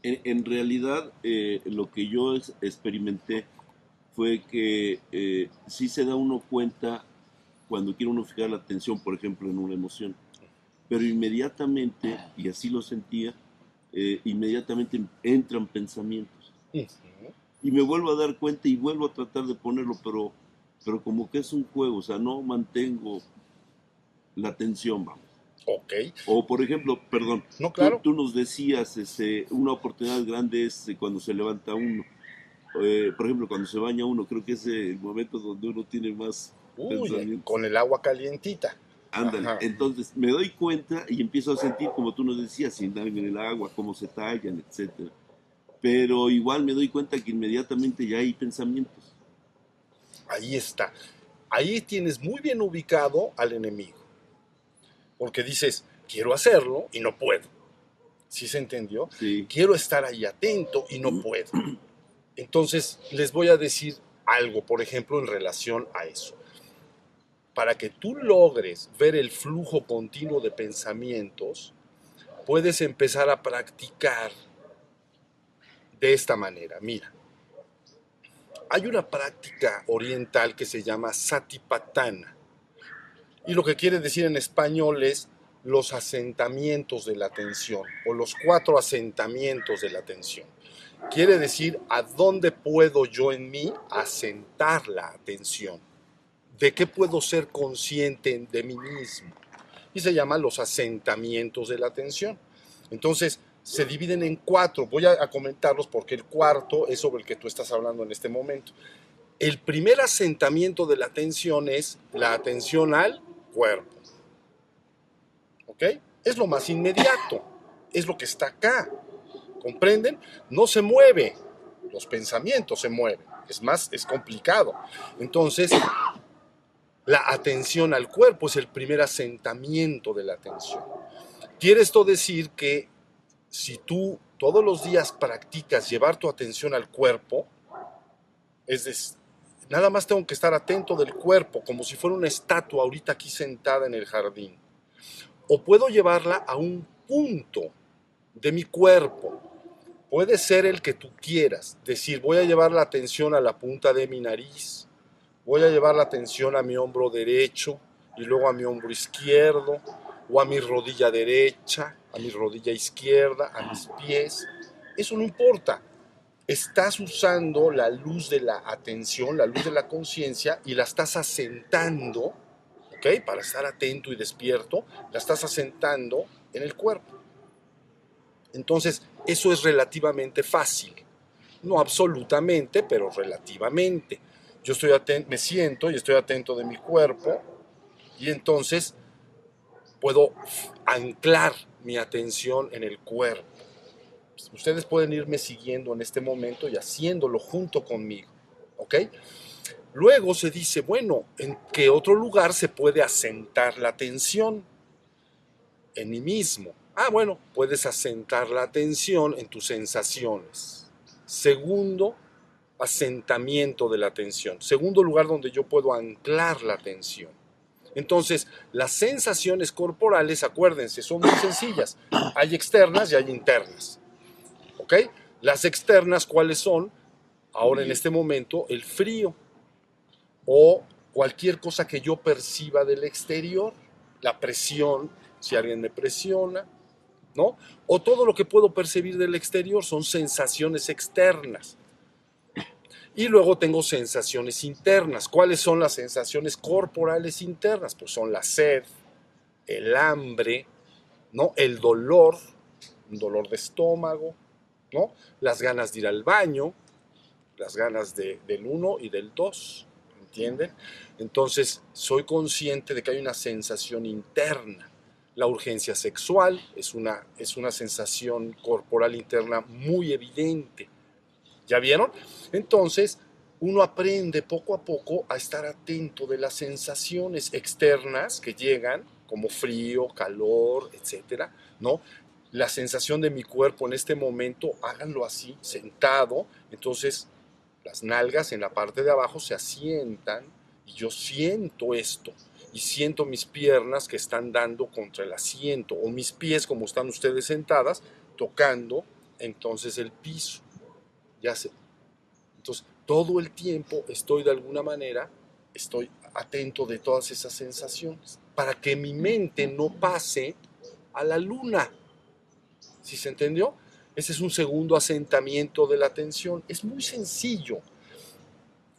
En realidad, lo que yo experimenté fue que sí se da uno cuenta cuando quiere uno fijar la atención, por ejemplo, en una emoción, pero inmediatamente, y así lo sentía, inmediatamente entran pensamientos. Ujú. Y me vuelvo a dar cuenta y vuelvo a tratar de ponerlo, pero como que es un juego, o sea, no mantengo la atención, vamos. Ok. O por ejemplo, perdón, No, tú, claro. tú nos decías, una oportunidad grande es cuando se levanta uno. Por ejemplo, cuando se baña uno, creo que es el momento donde uno tiene más Uy, pensamientos. con el agua calientita. Ándale, Ajá. entonces me doy cuenta y empiezo a sentir, como tú nos decías, si andan en el agua, cómo se tallan, etcétera. Pero igual me doy cuenta que inmediatamente ya hay pensamientos. Ahí está. Ahí tienes muy bien ubicado al enemigo. Porque dices, quiero hacerlo y no puedo. ¿Sí se entendió? Sí. Quiero estar ahí atento y no puedo. Entonces, les voy a decir algo, por ejemplo, en relación a eso. Para que tú logres ver el flujo continuo de pensamientos, puedes empezar a practicar de esta manera. Mira, hay una práctica oriental que se llama Satipatthana. Y lo que quiere decir en español es los asentamientos de la atención o los 4 asentamientos de la atención. Quiere decir a dónde puedo yo en mí asentar la atención, de qué puedo ser consciente de mí mismo. Y se llama los asentamientos de la atención. Entonces, se dividen en 4. Voy a comentarlos porque el cuarto es sobre el que tú estás hablando en este momento. El primer asentamiento de la atención es la atención al cuerpo. ¿Ok? Es lo más inmediato, es lo que está acá. ¿Comprenden? No se mueve, los pensamientos se mueven. Es más, es complicado. Entonces, la atención al cuerpo es el primer asentamiento de la atención. Quiere esto decir que si tú todos los días practicas llevar tu atención al cuerpo, es decir, nada más tengo que estar atento del cuerpo, como si fuera una estatua ahorita aquí sentada en el jardín. O puedo llevarla a un punto de mi cuerpo. Puede ser el que tú quieras. Decir, voy a llevar la atención a la punta de mi nariz, voy a llevar la atención a mi hombro derecho y luego a mi hombro izquierdo, o a mi rodilla derecha, a mi rodilla izquierda, a mis pies. Eso no importa. Estás usando la luz de la atención, la luz de la conciencia, y la estás asentando, ¿ok? Para estar atento y despierto, la estás asentando en el cuerpo. Entonces, eso es relativamente fácil. No absolutamente, pero relativamente. Yo estoy atento, me siento y estoy atento de mi cuerpo, y entonces puedo anclar mi atención en el cuerpo. Ustedes pueden irme siguiendo en este momento y haciéndolo junto conmigo, ¿ok? Luego se dice, bueno, ¿en qué otro lugar se puede asentar la atención? En mí mismo. Ah, bueno, puedes asentar la atención en tus sensaciones. Segundo asentamiento de la atención. Segundo lugar donde yo puedo anclar la atención. Entonces, las sensaciones corporales, acuérdense, son muy sencillas. Hay externas y hay internas. ¿Ok? Las externas, ¿cuáles son? Ahora en Frío. este momento, el frío o cualquier cosa que yo perciba del exterior, la presión, si alguien me presiona, ¿no? O todo lo que puedo percibir del exterior son sensaciones externas. Y luego tengo sensaciones internas. ¿Cuáles son las sensaciones corporales internas? Pues son la sed, el hambre, ¿no? El dolor, un dolor de estómago, ¿no? Las ganas de ir al baño, las ganas del uno y del dos, ¿entienden? Entonces, soy consciente de que hay una sensación interna. La urgencia sexual es una sensación corporal interna muy evidente. ¿Ya vieron? Entonces, uno aprende poco a poco a estar atento de las sensaciones externas que llegan, como frío, calor, etcétera, ¿no? La sensación de mi cuerpo en este momento, háganlo así, sentado, entonces las nalgas en la parte de abajo se asientan y yo siento esto y siento mis piernas que están dando contra el asiento o mis pies como están ustedes sentadas tocando entonces el piso. Ya sé. Entonces, todo el tiempo estoy de alguna manera, estoy atento de todas esas sensaciones, para que mi mente no pase a la luna. ¿Sí se entendió? Ese es un segundo asentamiento de la atención. Es muy sencillo.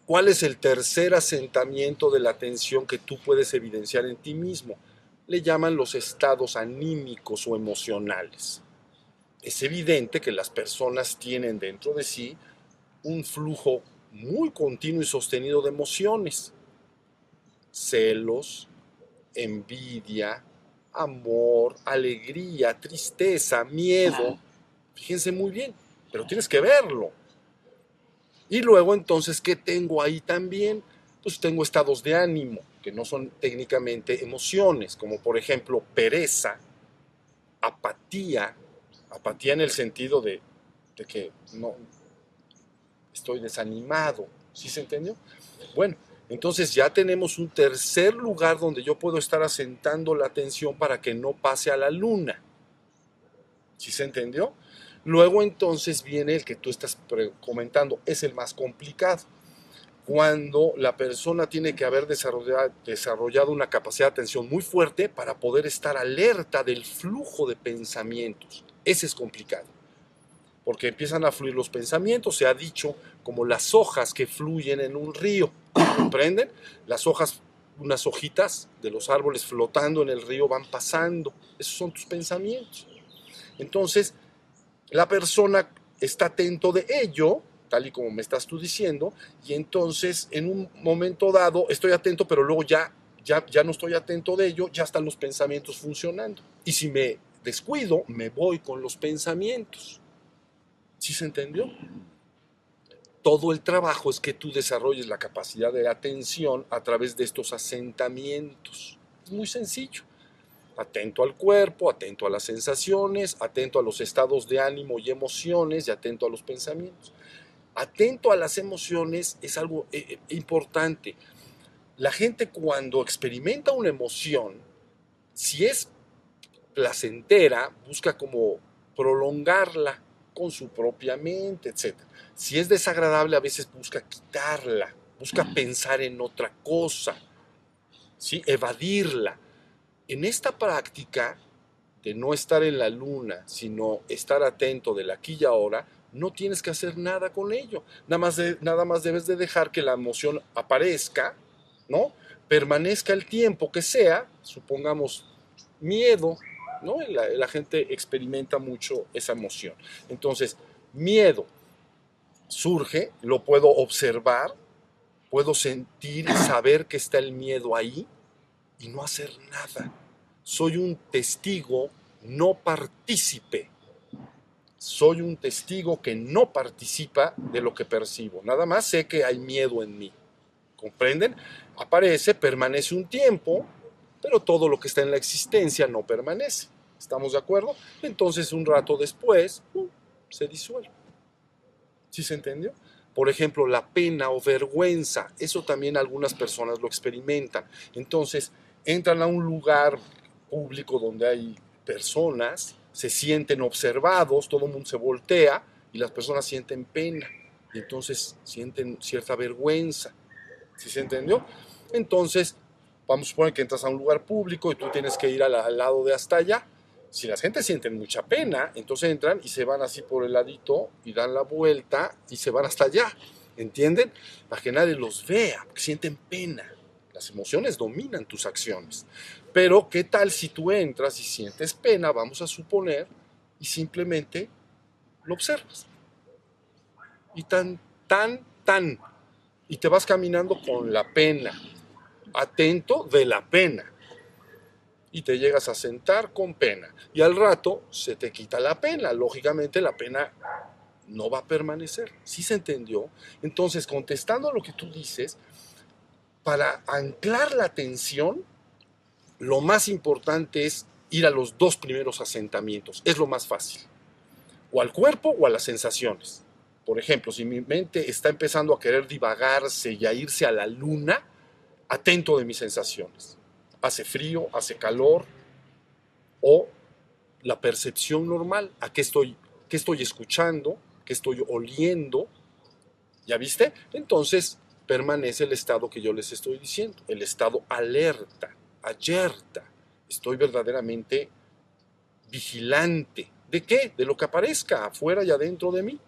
¿Cuál es el tercer asentamiento de la atención que tú puedes evidenciar en ti mismo? Le llaman los estados anímicos o emocionales. Es evidente que las personas tienen dentro de sí un flujo muy continuo y sostenido de emociones. Celos, envidia, amor, alegría, tristeza, miedo. Fíjense muy bien, pero tienes que verlo. Y luego entonces, ¿qué tengo ahí también? Pues tengo estados de ánimo, que no son técnicamente emociones, como por ejemplo pereza, apatía, apatía en el sentido de que no estoy desanimado. ¿Sí se entendió? Bueno, entonces ya tenemos un tercer lugar donde yo puedo estar asentando la atención para que no pase a la luna. ¿Sí se entendió? Luego entonces viene el que tú estás comentando, es el más complicado. Cuando la persona tiene que haber desarrollado una capacidad de atención muy fuerte para poder estar alerta del flujo de pensamientos. Ese es complicado, porque empiezan a fluir los pensamientos, se ha dicho, como las hojas que fluyen en un río, ¿comprenden? Las hojas, unas hojitas de los árboles flotando en el río van pasando, esos son tus pensamientos. Entonces, la persona está atento de ello, tal y como me estás tú diciendo, y entonces en un momento dado estoy atento, pero luego ya no estoy atento de ello, ya están los pensamientos funcionando. Y si me descuido, me voy con los pensamientos. ¿Sí se entendió? Todo el trabajo es que tú desarrolles la capacidad de atención a través de estos asentamientos. Es muy sencillo. Atento al cuerpo, atento a las sensaciones, atento a los estados de ánimo y emociones y atento a los pensamientos. Atento a las emociones es algo importante. La gente cuando experimenta una emoción, si es placentera, busca como prolongarla con su propia mente, etc. Si es desagradable, a veces busca quitarla, busca pensar en otra cosa, ¿sí? Evadirla. En esta práctica de no estar en la luna, sino estar atento del aquí y ahora, no tienes que hacer nada con ello. Nada más debes de dejar que la emoción aparezca, ¿no? Permanezca el tiempo que sea, supongamos miedo, ¿no? La gente experimenta mucho esa emoción. Entonces, miedo surge, lo puedo observar, puedo sentir y saber que está el miedo ahí y no hacer nada. Soy un testigo no partícipe. Soy un testigo que no participa de lo que percibo. Nada más sé que hay miedo en mí. ¿Comprenden? Aparece, permanece un tiempo, pero todo lo que está en la existencia no permanece. ¿Estamos de acuerdo? Entonces, un rato después, se disuelve. ¿Sí se entendió? Por ejemplo, la pena o vergüenza, eso también algunas personas lo experimentan. Entonces, entran a un lugar público donde hay personas, se sienten observados, todo el mundo se voltea y las personas sienten pena. Y entonces sienten cierta vergüenza. ¿Sí se entendió? Entonces, vamos a suponer que entras a un lugar público y tú tienes que ir al lado de hasta allá. Si la gente siente mucha pena, entonces entran y se van así por el ladito y dan la vuelta y se van hasta allá. ¿Entienden? Para que nadie los vea, porque sienten pena. Las emociones dominan tus acciones. Pero, ¿qué tal si tú entras y sientes pena, vamos a suponer, y simplemente lo observas? Y tan, y te vas caminando con la pena, atento de la pena, y te llegas a sentar con pena, y al rato se te quita la pena, lógicamente la pena no va a permanecer. ¿Sí se entendió? Entonces, contestando a lo que tú dices, para anclar la atención, lo más importante es ir a los dos primeros asentamientos, es lo más fácil, o al cuerpo o a las sensaciones. Por ejemplo, si mi mente está empezando a querer divagarse y a irse a la luna, atento de mis sensaciones. Hace frío, hace calor, o la percepción normal, ¿a qué estoy qué estoy escuchando, qué estoy oliendo, ¿ya viste? Entonces permanece el estado que yo les estoy diciendo, el estado alerta, estoy verdaderamente vigilante. ¿De qué? De lo que aparezca afuera y adentro de mí.